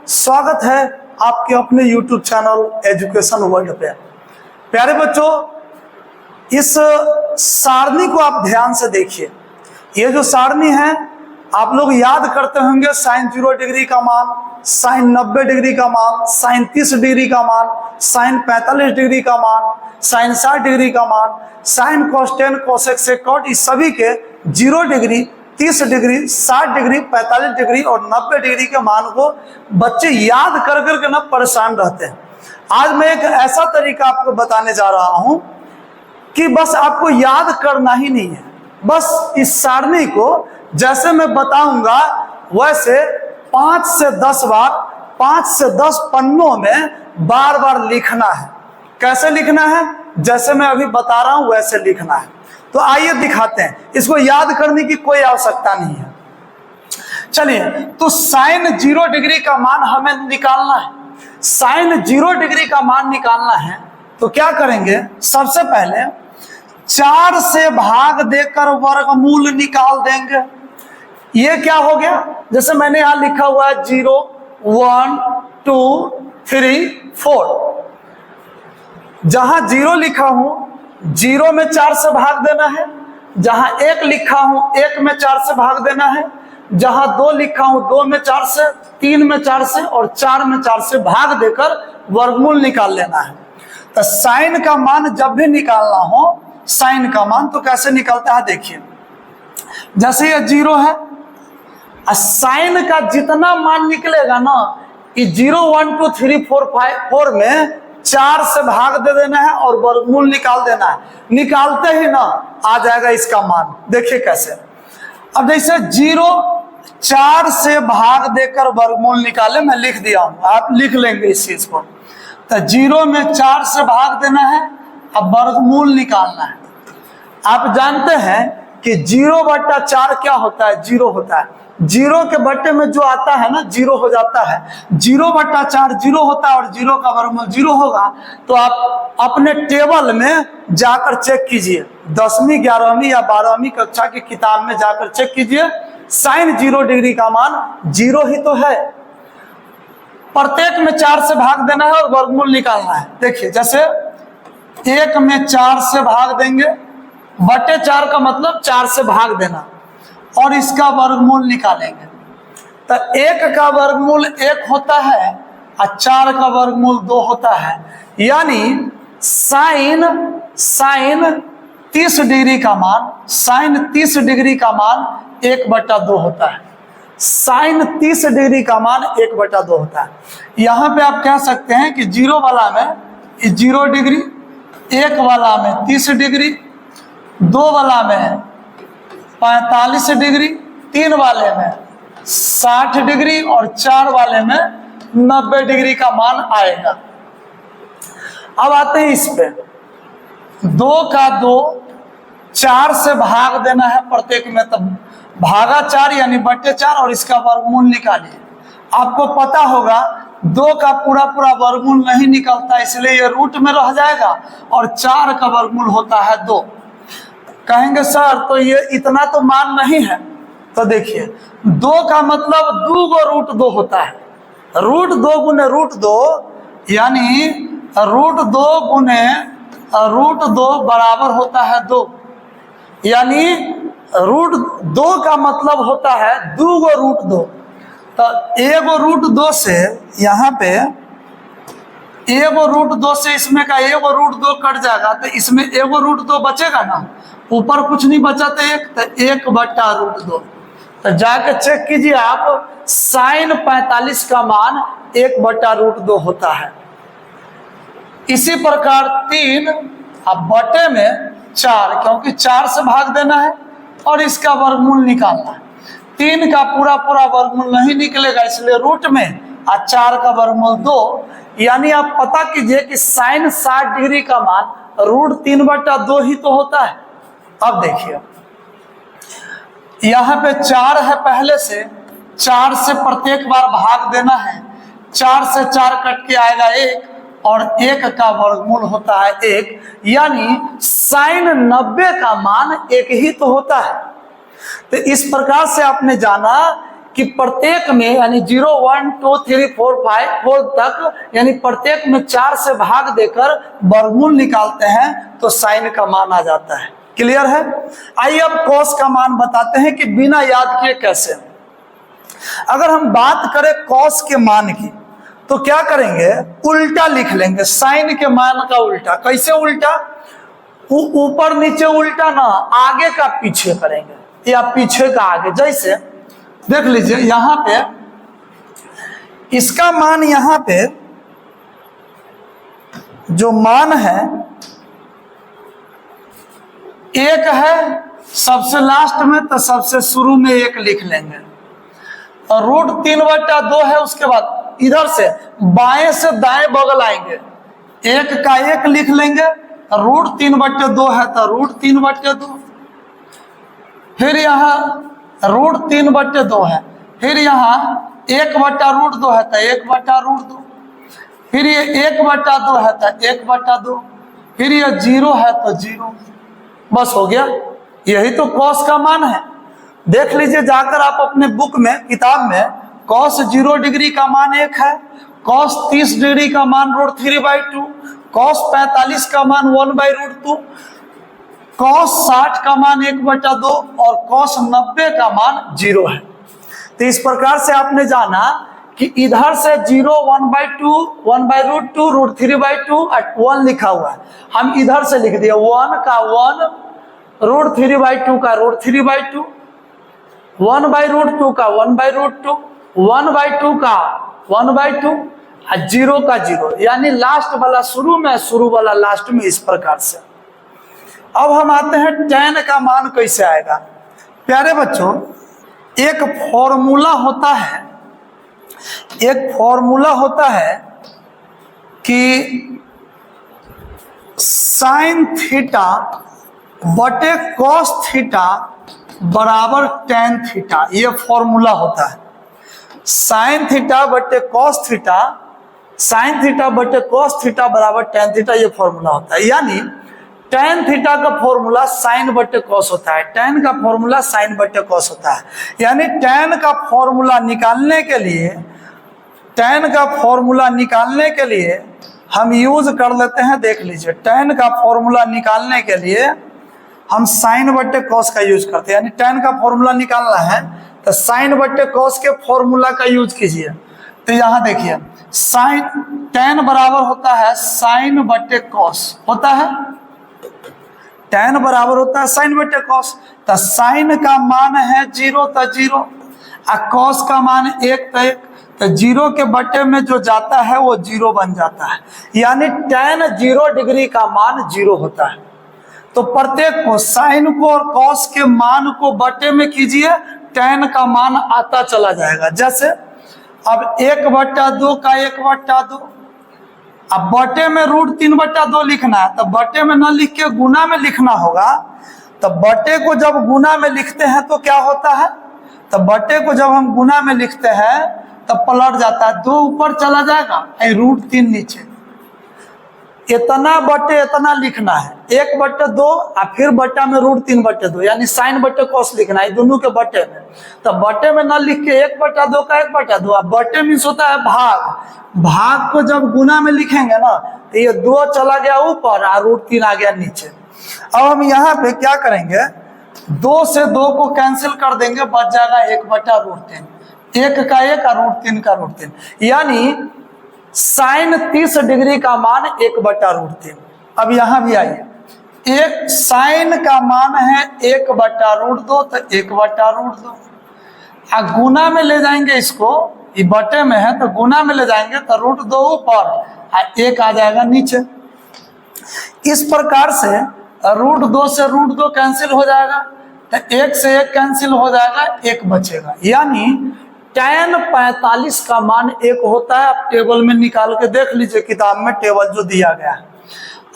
स्वागत है आपके अपने YouTube चैनल एजुकेशन वर्ल्ड पे। प्यारे बच्चों, इस सारणी को आप ध्यान से देखिए। ये जो सारणी है आप लोग याद करते होंगे, साइन 0 डिग्री का मान, साइन 90 डिग्री का मान, साइन 30 डिग्री का मान, साइन 45 डिग्री का मान, साइन 60 डिग्री का मान, साइन कोसेक कोसेक सेकॉट, इस सभी के 0 डिग्री, 30 डिग्री, 60 डिग्री, 45 डिग्री और 90 डिग्री के मान को बच्चे याद कर करके ना परेशान रहते हैं। आज मैं एक ऐसा तरीका आपको बताने जा रहा हूं कि बस आपको याद करना ही नहीं है, बस इस सारणी को जैसे मैं बताऊंगा वैसे 5 से 10 बार, 5 से 10 पन्नों में बार बार लिखना है। कैसे लिखना है? जैसे मैं अभी बता रहा हूं वैसे लिखना है। तो आइए दिखाते हैं। इसको याद करने की कोई आवश्यकता नहीं है। चलिए, तो साइन 0 डिग्री का मान हमें निकालना है। साइन 0 डिग्री का मान निकालना है तो क्या करेंगे? सबसे पहले 4 से भाग देकर वर्गमूल निकाल देंगे। ये क्या हो गया? जैसे मैंने यहां लिखा हुआ है 0, 1, 2, 3, 4। जहां 0 लिखा हूं 0 में 4 से भाग देना है। जहां 1 लिखा हूं 1 में 4 से भाग देना है। जहां 2 लिखा हूं 2 में 4 से, 3 में 4 से और 4 में 4 से भाग देकर वर्गमूल निकाल लेना है। तो साइन का मान जब भी निकालना हो, साइन का मान तो कैसे निकलता है देखिए। जैसे ये 0 है, साइन का जितना मान निकलेगा ना, कि 0, 1, 2, 3, 4, 5, 4 में 4 से भाग दे देना है और वर्गमूल निकाल देना है। निकालते ही ना आ जाएगा इसका मान। देखिए कैसे। अब जैसे 0 4 से भाग देकर वर्गमूल निकाले, मैं लिख दिया हूं, आप लिख लेंगे इस चीज को। तो 0 में 4 से भाग देना है, अब वर्गमूल निकालना है। आप जानते हैं कि 0/4 क्या होता है? 0 होता है। 0 के बट्टे में जो आता है ना 0 हो जाता है। 0/4 0 होता है और 0 का वर्गमूल 0 होगा। तो आप अपने टेबल में जाकर चेक कीजिए, 10वीं 11वीं या 12वीं कक्षा की किताब में जाकर चेक कीजिए। साइन 0 डिग्री का मान 0 ही तो है। प्रत्येक में 4 से भाग देना है और वर्गमूल निकालना है। देखिए, जैसे 1 में 4 से भाग देंगे, बटे 4 का मतलब 4 से भाग देना, और इसका वर्गमूल निकालेंगे। तो 1 का वर्गमूल 1 होता है और 4 का वर्गमूल 2 होता है। यानी साइन 30 डिग्री का मान, साइन 30 डिग्री का मान 1/2 होता है। साइन 30 डिग्री का मान 1/2 होता है। यहाँ पे आप कह सकते हैं कि 0 वाला में 0 डिग्री, 1 वाला में 30 डिग्री, 2 वाला में 45 डिग्री, 3 वाले में 60 डिग्री और 4 वाले में 90 डिग्री का मान आएगा। अब आते हैं इस पे। 2 का 2, 4 से भाग देना है प्रत्येक में, तब भागा 4 यानी बट्टे 4 और इसका वर्गमूल निकालिए। आपको पता होगा 2 का पूरा वर्गमूल नहीं निकलता, इसलिए ये रूट में रह जाएगा, और 4 का वर्गमूल होता है 2। कहेंगे सर तो ये इतना तो मान नहीं है। तो देखिए, 2 का मतलब 2 गो √2 होता है। √2 गुने √2 यानी √2 गुने √2 बराबर होता है 2। यानी √2 का मतलब होता है 2 गो √2। तो 1 गो √2 से यहाँ पे 1 गो √2 से इसमें का 1 गो √2 कट जाएगा, तो इसमें 1 गो √2 बचेगा ना, ऊपर कुछ नहीं बचा, तो 1/√2। तो जाके चेक कीजिए आप, साइन 45 का मान 1/√2 होता है। इसी प्रकार 3 अब बटे में 4, क्योंकि 4 से भाग देना है और इसका वर्गमूल निकालना है। 3 का पूरा वर्गमूल नहीं निकलेगा, इसलिए रूट में, और 4 का वर्गमूल 2। यानी आप पता कीजिए कि साइन 60 डिग्री का मान √3/2 ही तो होता है। अब देखिए, यहाँ पे 4 है पहले से, 4 से प्रत्येक बार भाग देना है। 4 से 4 कट के आएगा 1 और 1 का वर्गमूल होता है 1। यानी साइन 90 का मान 1 ही तो होता है। तो इस प्रकार से आपने जाना कि प्रत्येक में यानी 0, 1, 2, 3, 4, 5, 4 तक यानी प्रत्येक में 4 से भाग देकर वर्गमूल निकालते हैं तो साइन का मान आ जाता है। क्लियर है? आइए अब कॉस का मान बताते हैं कि बिना याद किए कैसे। अगर हम बात करें कॉस के मान की तो क्या करेंगे, उल्टा लिख लेंगे साइन के मान का उल्टा। कैसे उल्टा? ऊपर नीचे उल्टा ना, आगे का पीछे करेंगे या पीछे का आगे। जैसे देख लीजिए यहां पे इसका मान, यहां पे जो मान है 1 है सबसे लास्ट में, तो सबसे शुरू में 1 लिख लेंगे। और √3/2 है, उसके बाद इधर से बाएं से दाएं बगल आएंगे, 1 का 1 लिख लेंगे। √3/2 है तो √3/2, फिर यहाँ √3/2 है, फिर यहाँ 1/√2 है तो 1/√2, फिर ये 1/2 है तो 1/2, फिर ये 0 है तो 0। बस हो गया। यही तो कॉस का मान है। देख लीजिए जाकर आप अपने बुक में, किताब में, कॉस 0 डिग्री का मान 1 है, कॉस 30 डिग्री का मान √3/2, कॉस 45 का मान 1/√2, कॉस 60 का मान 1/2 और कॉस 90 का मान 0 है। तो इस प्रकार से आपने जाना कि इधर से 0, 1/2, 1/√2, √3/2 और 1 लिखा हुआ है। हम इधर से लिख दिए 1 का 1, √3/2 का √3/2, 1/√2 का 1/√2, 1/2 का 1/2 और 0 का 0, यानी लास्ट वाला शुरू में, शुरू वाला लास्ट में, इस प्रकार से। अब हम आते हैं tan का मान कैसे आएगा। प्यारे बच्चों, एक फॉर्मूला होता है कि sin थीटा बटे cos थीटा बराबर tan थीटा, ये फॉर्मूला होता है। sin थीटा बटे cos थीटा, sin थीटा बटे cos थीटा बराबर tan थीटा, ये फॉर्मूला होता है। यानी tan थीटा का फॉर्मूला sin बटे cos होता है, tan का फॉर्मूला sin बटे cos होता है। यानी tan का फॉर्मूला निकालने के लिए हम यूज कर लेते हैं, देख लीजिए tan का फॉर्मूला निकालने के लिए हम sin बटे cos का यूज करते हैं। यानी tan का फॉर्मूला निकालना है तो sin बटे cos के फॉर्मूला का यूज कीजिए। तो यहाँ देखिए tan बराबर होता है sin बटे cos, होता है tan बराबर होता है sin बटे cos। तो sin का मान है 0 तो 0 और cos का मान 1 तो 1, तो 0 के बटे में जो जाता है वो 0 बन जाता है। यानी tan 0 डिग्री का मान 0 होता है। तो प्रत्येक को, sin को और cos के मान को बटे में कीजिए, tan का मान आता चला जाएगा। जैसे अब 1/2 का 1/2, अब बटे में √3/2 लिखना है तो बटे में न लिख के गुना में लिखना होगा। तो बटे को जब गुना में लिखते हैं तो क्या होता है, तो बटे को जब हम गुना में लिखते हैं तो पलट जाता है, 2 ऊपर चला जाएगा, √3 नीचे। इतना बटे इतना लिखना है, 1/2 और फिर बटा में √3/2, यानी sin बटे cos लिखना है दोनों के बटे में। तो बटे में न लिख के 1/2 का 1/2, अब बटे में होता है भाग को जब गुना में लिखेंगे ना तो ये 2 चला गया ऊपर और √3 आ गया नीचे। अब हम यहाँ पे क्या करेंगे, 2 से 2 को कैंसिल कर देंगे, बच जाएगा 1/√3, 1 का 1 और √3 का √3, यानी sin 30 डिग्री का मान 1/√3। अब यहाँ भी आइए, एक sin का मान है 1/√2 तो 1/√2, और गुना में ले जाएंगे इसको, ये बटे में है तो गुना में ले जाएंगे तो √2 ऊपर और 1 आ जाएगा नीचे। इस प्रकार से √2 से √2 कैंसिल हो जाएगा, तो 1 से 1 कैंसिल हो जाएगा, 1 बचेगा। यानी tan 45 का मान 1 होता है। आप टेबल में निकाल के देख लीजिए, किताब में टेबल जो दिया गया है।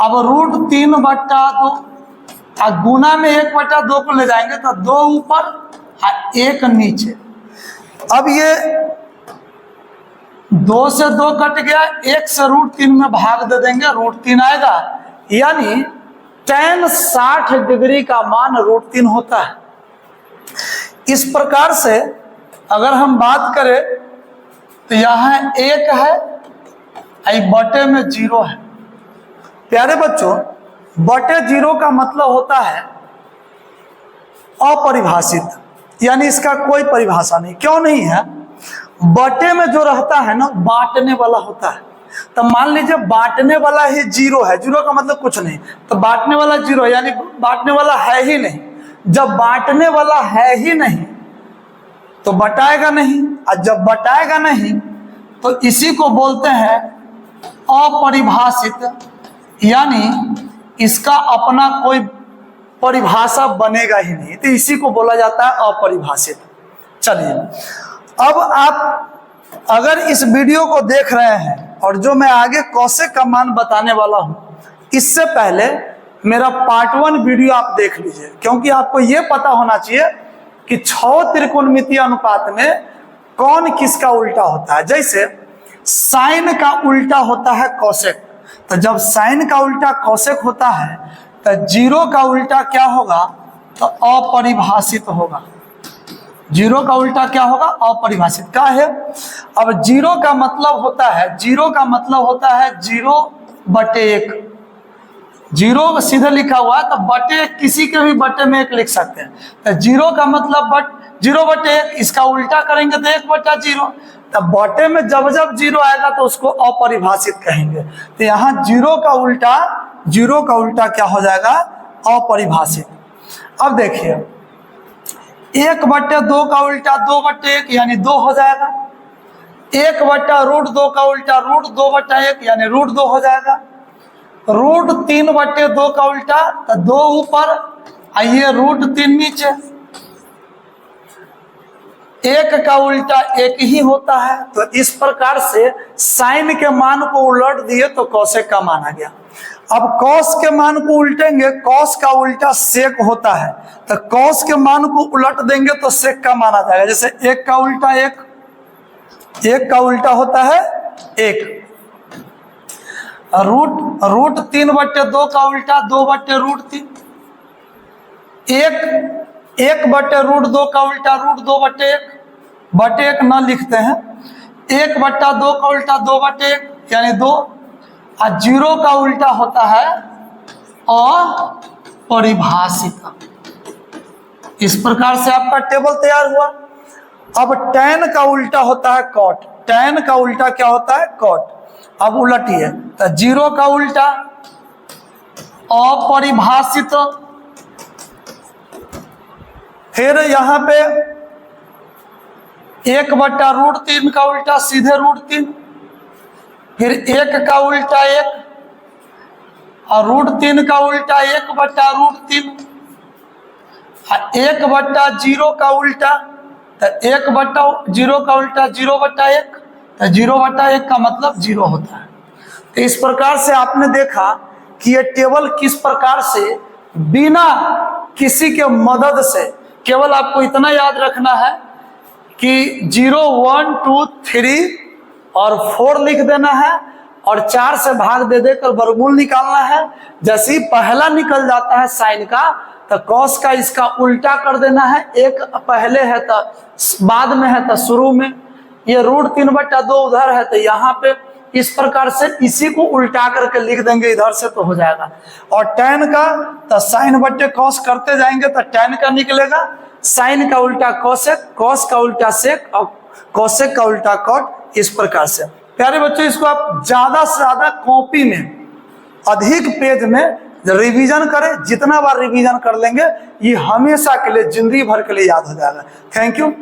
अब √3/2 और गुना में 1/2 को ले जाएंगे तो 2 ऊपर और 1 नीचे। अब ये 2 से 2 कट गया, 1 से √3 में भाग दे देंगे, √3 आएगा। यानी tan 60 डिग्री का मान √3 होता है। इस प्रकार से अगर हम बात करें तो यहाँ 1 है, बटे में 0 है। प्यारे बच्चों, बटे 0 का मतलब होता है अपरिभाषित, यानी इसका कोई परिभाषा नहीं। क्यों नहीं है? बटे में जो रहता है ना, बांटने वाला होता है। तो मान लीजिए बांटने वाला ही 0 है, 0 का मतलब कुछ नहीं, तो बांटने वाला 0 यानी बांटने वाला है ही नहीं। जब बांटने वाला है ही नहीं तो बटाएगा नहीं, और जब बटाएगा नहीं तो इसी को बोलते हैं अपरिभाषित, यानी इसका अपना कोई परिभाषा बनेगा ही नहीं, तो इसी को बोला जाता है अपरिभाषित। चलिए, अब आप अगर इस वीडियो को देख रहे हैं और जो मैं आगे कौशिक का मान बताने वाला हूं, इससे पहले मेरा पार्ट 1 वीडियो आप देख लीजिए, क्योंकि आपको यह पता होना चाहिए कि 6 त्रिकोणमितीय अनुपात में कौन किसका उल्टा होता है। जैसे साइन का उल्टा होता है कौशिक, तो जब साइन का उल्टा कौशिक होता है तो 0 का उल्टा क्या होगा? तो अपरिभाषित होगा। 0 का उल्टा क्या होगा? अपरिभाषित का है। अब 0 का मतलब होता है 0 बटे 1। 0 सीधे लिखा हुआ है, तो बटे किसी के भी बटे में 1 लिख सकते हैं। तो 0 का मतलब 0 बटे 1, इसका उल्टा करेंगे तो 1 बटा 0। तो बटे में जब जब 0 आएगा तो उसको अपरिभाषित कहेंगे। तो यहाँ 0 का उल्टा क्या हो जाएगा? अपरिभाषित। अब देखिए, 1 बटे 2 का उल्टा 2 बटे 1 यानी 2 हो जाएगा। 1 बटा √2 का उल्टा √2 बटा 1 यानी √2 हो जाएगा। √3 बटे 2 का उल्टा तो 2 ऊपर, आइए √3 नीचे। 1 का उल्टा 1 ही होता है। तो इस प्रकार से साइन के मान को उलट दिए तो कौशिक का मान आ गया। अब कॉस के मान को उल्टेंगे, कॉस का उल्टा सेक होता है, तो कॉस के मान को उलट देंगे तो सेक का मान आ जाएगा। जैसे 1 का उल्टा 1 का उल्टा होता है 1। √3 बटे 2 का उल्टा 2 बटे √3। 1 बटे √2 का उल्टा √2 बटे 1, बटे 1 न लिखते हैं। 1 बटा 2 का उल्टा 2 बटे 1 यानी 2। और 0 का उल्टा होता है अपरिभाषित। इस प्रकार से आपका टेबल तैयार हुआ। अब tan का उल्टा होता है cot। tan का उल्टा क्या होता है? cot। अब उलटिए, तो 0 का उल्टा अपरिभाषित। फिर यहाँ पे 1 बटा √3 का उल्टा सीधे √3। फिर 1 का उल्टा 1 और √3 का उल्टा 1 बटा √3। 1 बटा 0 का उल्टा, तो 1 बटा 0 का उल्टा 0 बटा 1, तो 0 बटा 1 का मतलब 0 होता है। तो इस प्रकार से आपने देखा कि ये टेबल किस प्रकार से बिना किसी के मदद से, केवल आपको इतना याद रखना है कि 0, 1, 2, 3 और 4 लिख देना है और 4 से भाग दे देकर वर्गमूल निकालना है। जैसे ही पहला निकल जाता है साइन का, तो कॉस का इसका उल्टा कर देना है। 1 पहले है तो बाद में है तो शुरू में, ये √3 बटा 2 उधर है तो यहाँ पे, इस प्रकार से इसी को उल्टा करके लिख देंगे इधर से तो हो जाएगा। और tan का तो साइन बटे कॉस करते जाएंगे तो tan का निकलेगा। साइन का उल्टा कॉसेक, कॉस का उल्टा सेक और कॉसेक का उल्टा कॉट। इस प्रकार से प्यारे बच्चों, इसको आप ज्यादा से ज्यादा कॉपी में अधिक पेज में रिवीजन करें। जितना बार रिवीजन कर लेंगे ये हमेशा के लिए, जिंदगी भर के लिए याद हो जाएगा। Thank you.